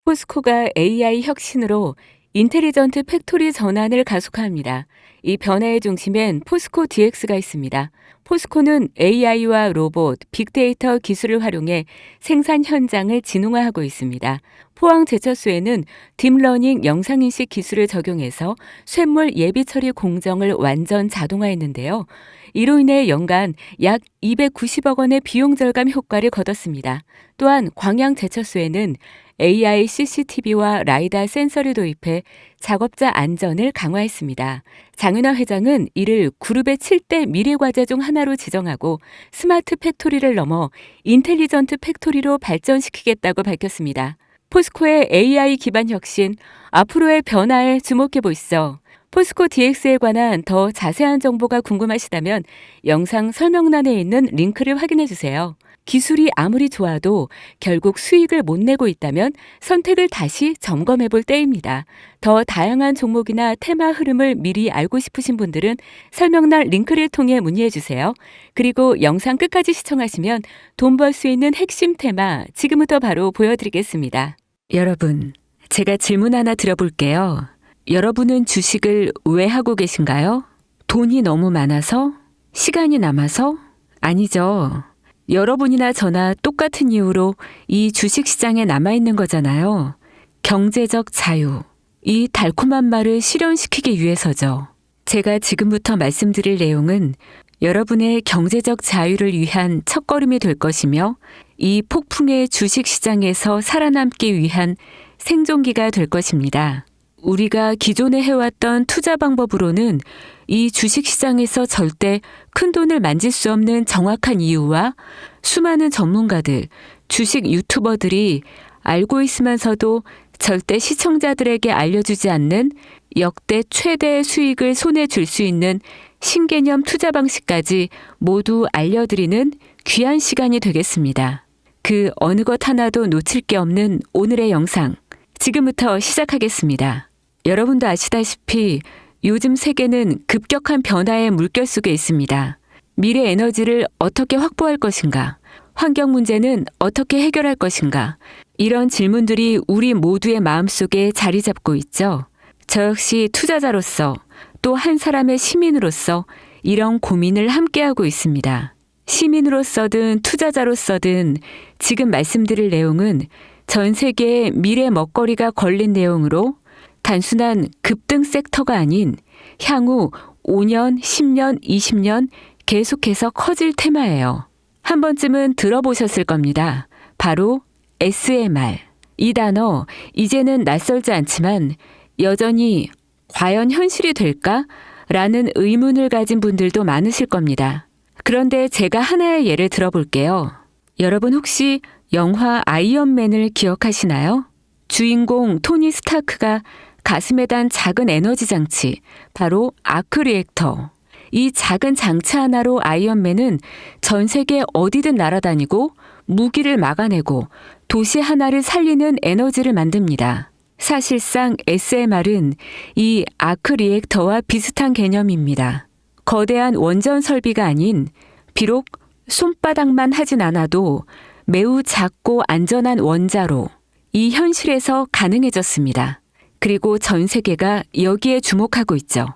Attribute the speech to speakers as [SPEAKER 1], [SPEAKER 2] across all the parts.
[SPEAKER 1] 포스코가 AI 혁신으로 인텔리전트 팩토리 전환을 가속화합니다. 이 변화의 중심엔 포스코 DX가 있습니다. 포스코는 AI와 로봇, 빅데이터 기술을 활용해 생산 현장을 진흥화하고 있습니다. 포항 제철소에는 딥러닝 영상인식 기술을 적용해서 쇳물 예비 처리 공정을 완전 자동화했는데요. 이로 인해 연간 약 290억 원의 비용 절감 효과를 거뒀습니다. 또한 광양 제철소에는 AI CCTV와 라이다 센서를 도입해 작업자 안전을 강화했습니다. 장윤아 회장은 이를 그룹의 7대 미래과제 중 하나로 지정하고 스마트 팩토리를 넘어 인텔리전트 팩토리로 발전시키겠다고 밝혔습니다. 포스코의 AI 기반 혁신, 앞으로의 변화에 주목해 보시죠. 포스코 DX에 관한 더 자세한 정보가 궁금하시다면 영상 설명란에 있는 링크를 확인해 주세요. 기술이 아무리 좋아도 결국 수익을 못 내고 있다면 선택을 다시 점검해 볼 때입니다. 더 다양한 종목이나 테마 흐름을 미리 알고 싶으신 분들은 설명란 링크를 통해 문의해 주세요. 그리고 영상 끝까지 시청하시면 돈 벌 수 있는 핵심 테마 지금부터 바로 보여드리겠습니다. 여러분, 제가 질문 하나 드려볼게요. 여러분은 주식을 왜 하고 계신가요? 돈이 너무 많아서? 시간이 남아서? 아니죠. 여러분이나 저나 똑같은 이유로 이 주식시장에 남아있는 거잖아요. 경제적 자유. 이 달콤한 말을 실현시키기 위해서죠. 제가 지금부터 말씀드릴 내용은 여러분의 경제적 자유를 위한 첫걸음이 될 것이며 이 폭풍의 주식시장에서 살아남기 위한 생존기가 될 것입니다. 우리가 기존에 해왔던 투자 방법으로는 이 주식시장에서 절대 큰 돈을 만질 수 없는 정확한 이유와 수많은 전문가들, 주식 유튜버들이 알고 있으면서도 절대 시청자들에게 알려주지 않는 역대 최대의 수익을 손에 줄 수 있는 신개념 투자 방식까지 모두 알려드리는 귀한 시간이 되겠습니다. 그 어느 것 하나도 놓칠 게 없는 오늘의 영상, 지금부터 시작하겠습니다. 여러분도 아시다시피 요즘 세계는 급격한 변화의 물결 속에 있습니다. 미래 에너지를 어떻게 확보할 것인가? 환경 문제는 어떻게 해결할 것인가? 이런 질문들이 우리 모두의 마음속에 자리 잡고 있죠. 저 역시 투자자로서 또 한 사람의 시민으로서 이런 고민을 함께하고 있습니다. 시민으로서든 투자자로서든 지금 말씀드릴 내용은 전 세계의 미래 먹거리가 걸린 내용으로 단순한 급등 섹터가 아닌 향후 5년, 10년, 20년 계속해서 커질 테마예요. 한 번쯤은 들어보셨을 겁니다. 바로 SMR. 이 단어 이제는 낯설지 않지만 여전히 과연 현실이 될까? 라는 의문을 가진 분들도 많으실 겁니다. 그런데 제가 하나의 예를 들어볼게요. 여러분 혹시 영화 아이언맨을 기억하시나요? 주인공 토니 스타크가 가슴에 단 작은 에너지 장치, 바로 아크 리액터. 이 작은 장치 하나로 아이언맨은 전 세계 어디든 날아다니고 무기를 막아내고 도시 하나를 살리는 에너지를 만듭니다. 사실상 SMR은 이 아크 리액터와 비슷한 개념입니다. 거대한 원전 설비가 아닌 비록 손바닥만 하진 않아도 매우 작고 안전한 원자로 이 현실에서 가능해졌습니다. 그리고 전 세계가 여기에 주목하고 있죠.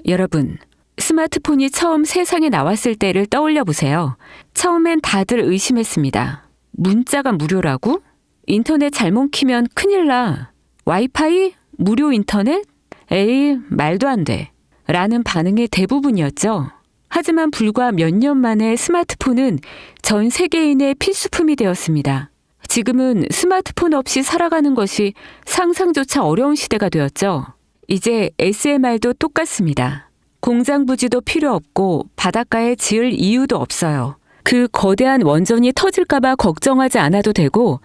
[SPEAKER 1] 여러분, 스마트폰이 처음 세상에 나왔을 때를 떠올려 보세요. 처음엔 다들 의심했습니다. 문자가 무료라고? 인터넷 잘못 키면 큰일 나. 와이파이? 무료 인터넷? 에이, 말도 안 돼. 라는 반응이 대부분이었죠. 하지만 불과 몇 년 만에 스마트폰은 전 세계인의 필수품이 되었습니다. 지금은 스마트폰 없이 살아가는 것이 상상조차 어려운 시대가 되었죠. 이제 SMR도 똑같습니다. 공장 부지도 필요 없고 바닷가에 지을 이유도 없어요. 그 거대한 원전이 터질까봐 걱정하지 않아도 되고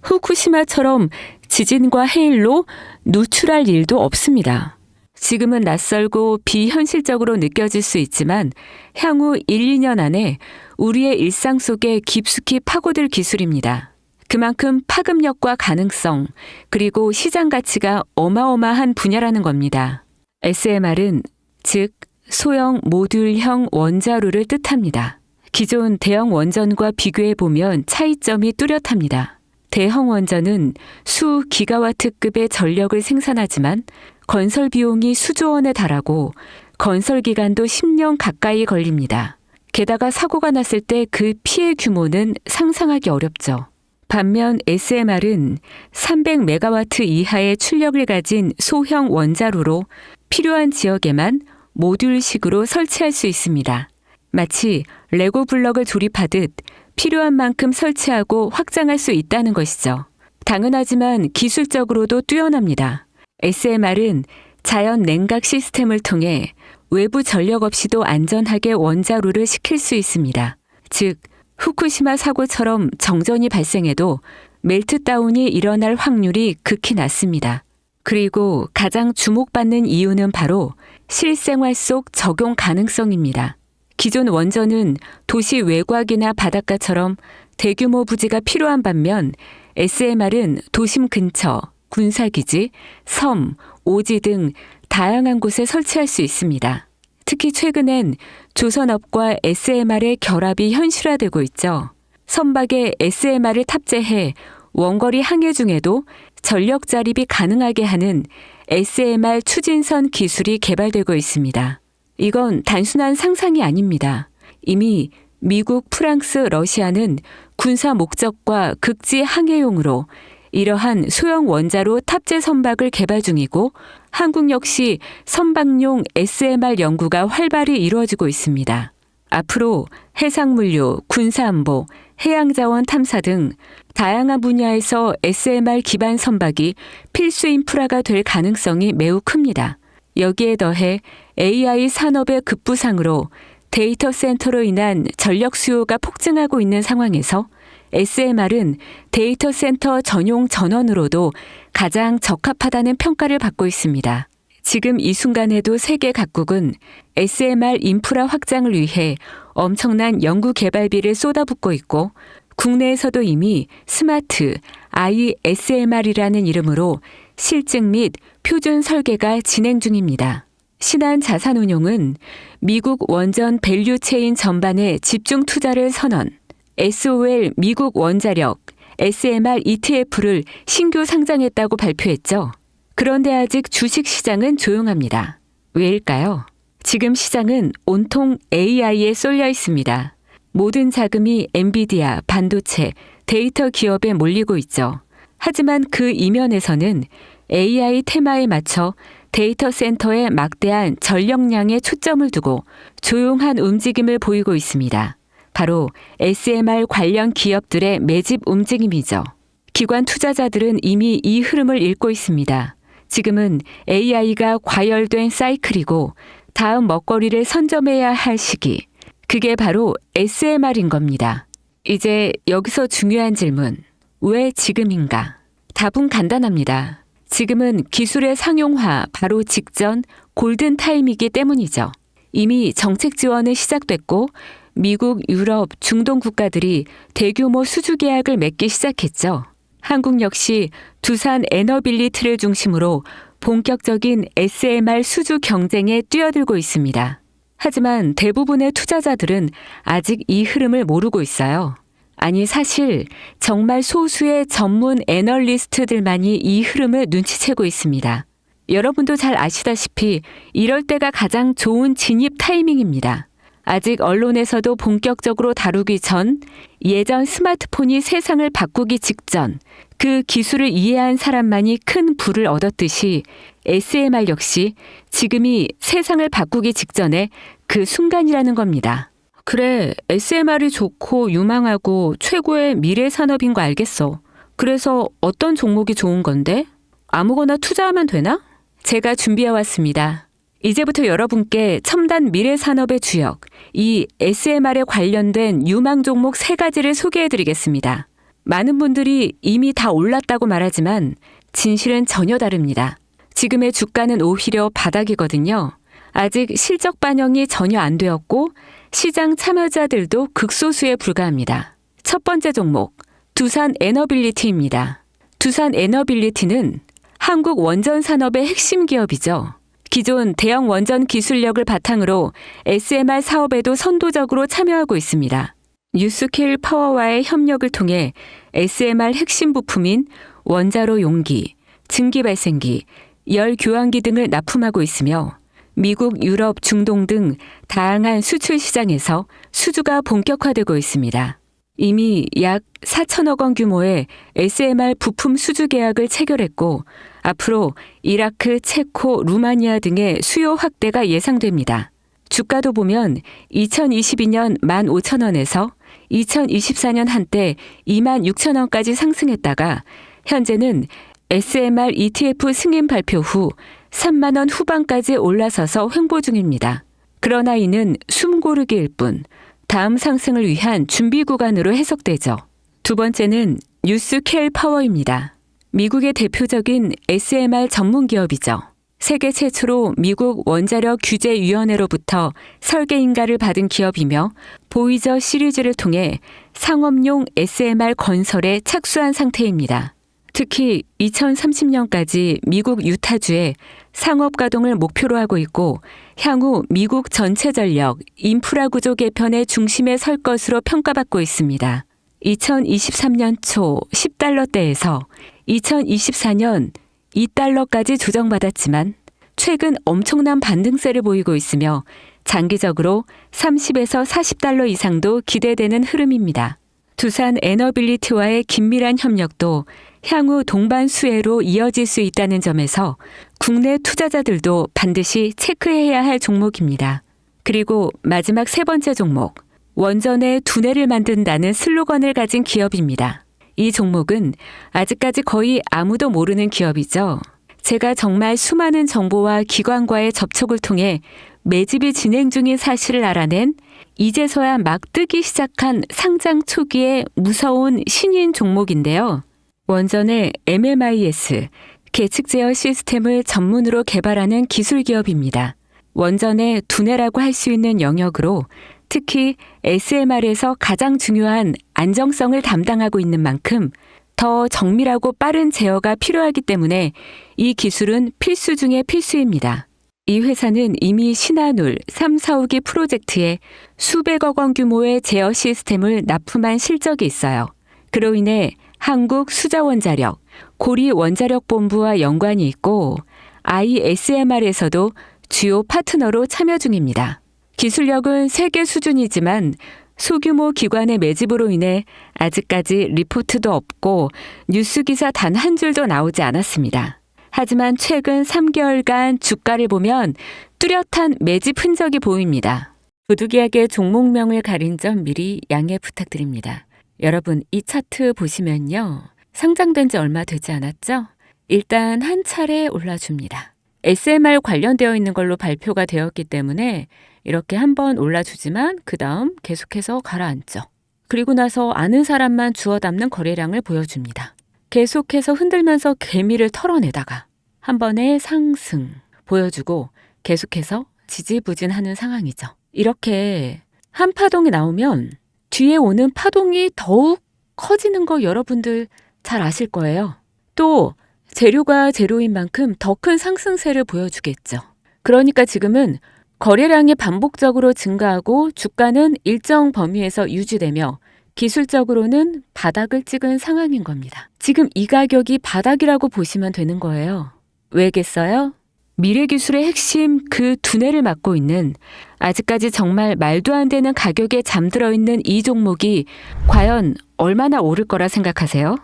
[SPEAKER 1] 후쿠시마처럼 지진과 해일로 누출할 일도 없습니다. 지금은 낯설고 비현실적으로 느껴질 수 있지만 향후 1, 2년 안에 우리의 일상 속에 깊숙이 파고들 기술입니다. 그만큼 파급력과 가능성, 그리고 시장 가치가 어마어마한 분야라는 겁니다. SMR은 즉 소형 모듈형 원자로를 뜻합니다. 기존 대형 원전과 비교해보면 차이점이 뚜렷합니다. 대형 원전은 수 기가와트급의 전력을 생산하지만 건설 비용이 수조 원에 달하고 건설 기간도 10년 가까이 걸립니다. 게다가 사고가 났을 때 그 피해 규모는 상상하기 어렵죠. 반면 SMR은 300메가와트 이하의 출력을 가진 소형 원자로로 필요한 지역에만 모듈식으로 설치할 수 있습니다. 마치 레고 블럭을 조립하듯 필요한 만큼 설치하고 확장할 수 있다는 것이죠. 당연하지만 기술적으로도 뛰어납니다. SMR은 자연 냉각 시스템을 통해 외부 전력 없이도 안전하게 원자로를 식힐 수 있습니다. 즉, 후쿠시마 사고처럼 정전이 발생해도 멜트다운이 일어날 확률이 극히 낮습니다. 그리고 가장 주목받는 이유는 바로 실생활 속 적용 가능성입니다. 기존 원전은 도시 외곽이나 바닷가처럼 대규모 부지가 필요한 반면 SMR은 도심 근처, 군사기지, 섬, 오지 등 다양한 곳에 설치할 수 있습니다. 특히 최근엔 조선업과 SMR의 결합이 현실화되고 있죠. 선박에 SMR을 탑재해 원거리 항해 중에도 전력 자립이 가능하게 하는 SMR 추진선 기술이 개발되고 있습니다. 이건 단순한 상상이 아닙니다. 이미 미국, 프랑스, 러시아는 군사 목적과 극지 항해용으로 이러한 소형 원자로 탑재 선박을 개발 중이고 한국 역시 선박용 SMR 연구가 활발히 이루어지고 있습니다. 앞으로 해상물류, 군사안보, 해양자원 탐사 등 다양한 분야에서 SMR 기반 선박이 필수 인프라가 될 가능성이 매우 큽니다. 여기에 더해 AI 산업의 급부상으로 데이터 센터로 인한 전력 수요가 폭증하고 있는 상황에서 SMR은 데이터 센터 전용 전원으로도 가장 적합하다는 평가를 받고 있습니다. 지금 이 순간에도 세계 각국은 SMR 인프라 확장을 위해 엄청난 연구 개발비를 쏟아붓고 있고 국내에서도 이미 스마트 ISMR이라는 이름으로 실증 및 표준 설계가 진행 중입니다. 신한자산운용은 미국 원전 밸류체인 전반에 집중 투자를 선언, SOL 미국 원자력 SMR ETF를 신규 상장했다고 발표했죠. 그런데 아직 주식 시장은 조용합니다. 왜일까요? 지금 시장은 온통 AI에 쏠려 있습니다. 모든 자금이 엔비디아, 반도체, 데이터 기업에 몰리고 있죠. 하지만 그 이면에서는 AI 테마에 맞춰 데이터 센터에 막대한 전력량에 초점을 두고 조용한 움직임을 보이고 있습니다. 바로 SMR 관련 기업들의 매집 움직임이죠. 기관 투자자들은 이미 이 흐름을 읽고 있습니다. 지금은 AI가 과열된 사이클이고 다음 먹거리를 선점해야 할 시기. 그게 바로 SMR인 겁니다. 이제 여기서 중요한 질문. 왜 지금인가? 답은 간단합니다. 지금은 기술의 상용화 바로 직전 골든 타임이기 때문이죠. 이미 정책 지원은 시작됐고 미국, 유럽, 중동 국가들이 대규모 수주 계약을 맺기 시작했죠. 한국 역시 두산 에너빌리티를 중심으로 본격적인 SMR 수주 경쟁에 뛰어들고 있습니다. 하지만 대부분의 투자자들은 아직 이 흐름을 모르고 있어요. 아니 사실 정말 소수의 전문 애널리스트들만이 이 흐름을 눈치채고 있습니다. 여러분도 잘 아시다시피 이럴 때가 가장 좋은 진입 타이밍입니다. 아직 언론에서도 본격적으로 다루기 전, 예전 스마트폰이 세상을 바꾸기 직전, 그 기술을 이해한 사람만이 큰 부를 얻었듯이 SMR 역시 지금이 세상을 바꾸기 직전에 그 순간이라는 겁니다. 그래, SMR이 좋고 유망하고 최고의 미래 산업인 거 알겠어. 그래서 어떤 종목이 좋은 건데? 아무거나 투자하면 되나? 제가 준비해왔습니다. 이제부터 여러분께 첨단 미래 산업의 주역, 이 SMR에 관련된 유망 종목 3가지를 소개해드리겠습니다. 많은 분들이 이미 다 올랐다고 말하지만 진실은 전혀 다릅니다. 지금의 주가는 오히려 바닥이거든요. 아직 실적 반영이 전혀 안 되었고 시장 참여자들도 극소수에 불과합니다. 첫 번째 종목, 두산 에너빌리티입니다. 두산 에너빌리티는 한국 원전 산업의 핵심 기업이죠. 기존 대형 원전 기술력을 바탕으로 SMR 사업에도 선도적으로 참여하고 있습니다. 뉴스케일 파워와의 협력을 통해 SMR 핵심 부품인 원자로 용기, 증기 발생기, 열 교환기 등을 납품하고 있으며 미국, 유럽, 중동 등 다양한 수출 시장에서 수주가 본격화되고 있습니다. 이미 약 4천억 원 규모의 SMR 부품 수주 계약을 체결했고 앞으로 이라크, 체코, 루마니아 등의 수요 확대가 예상됩니다. 주가도 보면 2022년 15,000원에서 2024년 한때 26,000원까지 상승했다가 현재는 SMR ETF 승인 발표 후 3만 원 후반까지 올라서서 횡보 중입니다. 그러나 이는 숨고르기일 뿐 다음 상승을 위한 준비 구간으로 해석되죠. 두 번째는 뉴스케일 파워입니다. 미국의 대표적인 SMR 전문 기업이죠. 세계 최초로 미국 원자력 규제위원회로부터 설계 인가를 받은 기업이며 보이저 시리즈를 통해 상업용 SMR 건설에 착수한 상태입니다. 특히 2030년까지 미국 유타주에 상업 가동을 목표로 하고 있고 향후 미국 전체 전력, 인프라 구조 개편의 중심에 설 것으로 평가받고 있습니다. 2023년 초 10달러대에서 2024년 2달러까지 조정받았지만 최근 엄청난 반등세를 보이고 있으며 장기적으로 30에서 40달러 이상도 기대되는 흐름입니다. 두산 에너빌리티와의 긴밀한 협력도 향후 동반 수혜로 이어질 수 있다는 점에서 국내 투자자들도 반드시 체크해야 할 종목입니다. 그리고 마지막 세 번째 종목, 원전의 두뇌를 만든다는 슬로건을 가진 기업입니다. 이 종목은 아직까지 거의 아무도 모르는 기업이죠. 제가 정말 수많은 정보와 기관과의 접촉을 통해 매집이 진행 중인 사실을 알아낸 이제서야 막 뜨기 시작한 상장 초기의 무서운 신인 종목인데요. 원전의 MMIS, 계측 제어 시스템을 전문으로 개발하는 기술 기업입니다. 원전의 두뇌라고 할 수 있는 영역으로 특히 SMR에서 가장 중요한 안정성을 담당하고 있는 만큼 더 정밀하고 빠른 제어가 필요하기 때문에 이 기술은 필수 중의 필수입니다. 이 회사는 이미 신한울 3, 4호기 프로젝트에 수백억 원 규모의 제어 시스템을 납품한 실적이 있어요. 그로 인해 한국수자원자력, 고리원자력본부와 연관이 있고 ISMR에서도 주요 파트너로 참여 중입니다. 기술력은 세계 수준이지만 소규모 기관의 매집으로 인해 아직까지 리포트도 없고 뉴스 기사 단 한 줄도 나오지 않았습니다. 하지만 최근 3개월간 주가를 보면 뚜렷한 매집 흔적이 보입니다. 부득이하게 종목명을 가린 점 미리 양해 부탁드립니다. 여러분, 이 차트 보시면요. 상장된 지 얼마 되지 않았죠? 일단 한 차례 올라줍니다. SMR 관련되어 있는 걸로 발표가 되었기 때문에 이렇게 한번 올라주지만 그 다음 계속해서 가라앉죠. 그리고 나서 아는 사람만 주워 담는 거래량을 보여줍니다. 계속해서 흔들면서 개미를 털어내다가 한 번의 상승 보여주고 계속해서 지지부진하는 상황이죠. 이렇게 한 파동이 나오면 뒤에 오는 파동이 더욱 커지는 거 여러분들 잘 아실 거예요. 또 재료가 재료인 만큼 더 큰 상승세를 보여주겠죠. 그러니까 지금은 거래량이 반복적으로 증가하고 주가는 일정 범위에서 유지되며 기술적으로는 바닥을 찍은 상황인 겁니다. 지금 이 가격이 바닥이라고 보시면 되는 거예요. 왜겠어요? 미래기술의 핵심 그 두뇌를 맡고 있는 아직까지 정말 말도 안 되는 가격에 잠들어 있는 이 종목이 과연 얼마나 오를 거라 생각하세요?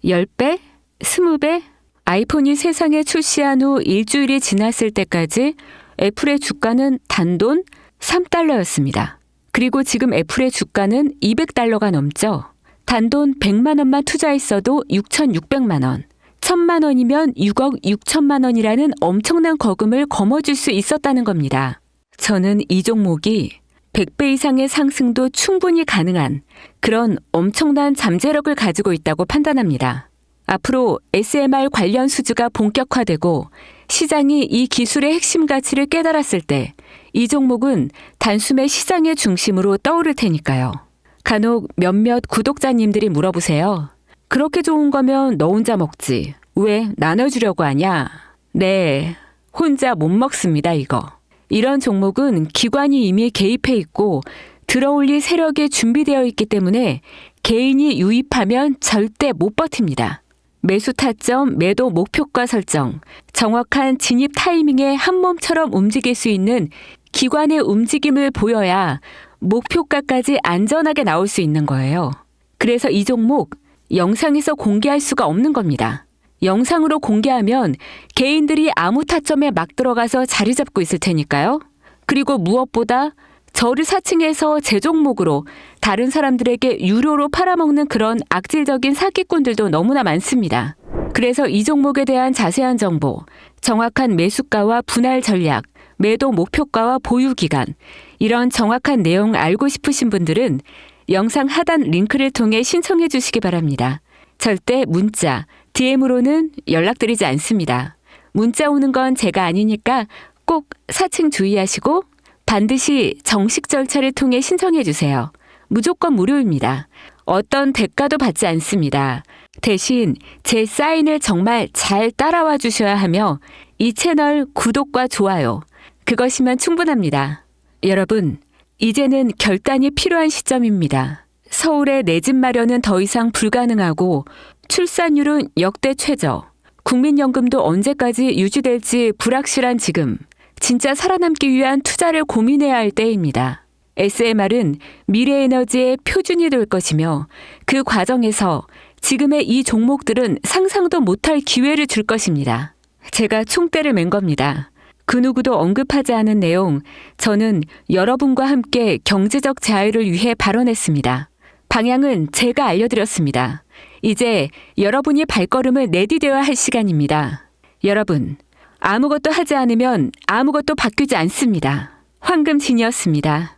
[SPEAKER 1] 10배? 20배? 아이폰이 세상에 출시한 후 일주일이 지났을 때까지 애플의 주가는 단돈 3달러였습니다. 그리고 지금 애플의 주가는 200달러가 넘죠. 단돈 100만 원만 투자했어도 6,600만 원. 1,000만 원이면 6억 6천만 원이라는 엄청난 거금을 거머쥘 수 있었다는 겁니다. 저는 이 종목이 100배 이상의 상승도 충분히 가능한 그런 엄청난 잠재력을 가지고 있다고 판단합니다. 앞으로 SMR 관련 수주가 본격화되고 시장이 이 기술의 핵심 가치를 깨달았을 때 이 종목은 단숨에 시장의 중심으로 떠오를 테니까요. 간혹 몇몇 구독자님들이 물어보세요. 그렇게 좋은 거면 너 혼자 먹지. 왜 나눠주려고 하냐? 네, 혼자 못 먹습니다, 이거. 이런 종목은 기관이 이미 개입해 있고 들어올릴 세력이 준비되어 있기 때문에 개인이 유입하면 절대 못 버팁니다. 매수 타점, 매도 목표가 설정, 정확한 진입 타이밍에 한 몸처럼 움직일 수 있는 기관의 움직임을 보여야 목표가까지 안전하게 나올 수 있는 거예요. 그래서 이 종목 영상에서 공개할 수가 없는 겁니다. 영상으로 공개하면 개인들이 아무 타점에 막 들어가서 자리 잡고 있을 테니까요. 그리고 무엇보다 저를 사칭해서 제 종목으로 다른 사람들에게 유료로 팔아먹는 그런 악질적인 사기꾼들도 너무나 많습니다. 그래서 이 종목에 대한 자세한 정보, 정확한 매수가와 분할 전략, 매도 목표가와 보유 기간, 이런 정확한 내용 알고 싶으신 분들은 영상 하단 링크를 통해 신청해 주시기 바랍니다. 절대 문자, DM으로는 연락드리지 않습니다. 문자 오는 건 제가 아니니까 꼭 사칭 주의하시고 반드시 정식 절차를 통해 신청해 주세요. 무조건 무료입니다. 어떤 대가도 받지 않습니다. 대신 제 사인을 정말 잘 따라와 주셔야 하며 이 채널 구독과 좋아요, 그것이면 충분합니다. 여러분, 이제는 결단이 필요한 시점입니다. 서울의 내 집 마련은 더 이상 불가능하고 출산율은 역대 최저, 국민연금도 언제까지 유지될지 불확실한 지금, 진짜 살아남기 위한 투자를 고민해야 할 때입니다. SMR은 미래에너지의 표준이 될 것이며 그 과정에서 지금의 이 종목들은 상상도 못할 기회를 줄 것입니다. 제가 총대를 맨 겁니다. 그 누구도 언급하지 않은 내용, 저는 여러분과 함께 경제적 자유를 위해 발언했습니다. 방향은 제가 알려드렸습니다. 이제 여러분이 발걸음을 내디뎌야 할 시간입니다. 여러분, 아무것도 하지 않으면 아무것도 바뀌지 않습니다. 황금진이었습니다.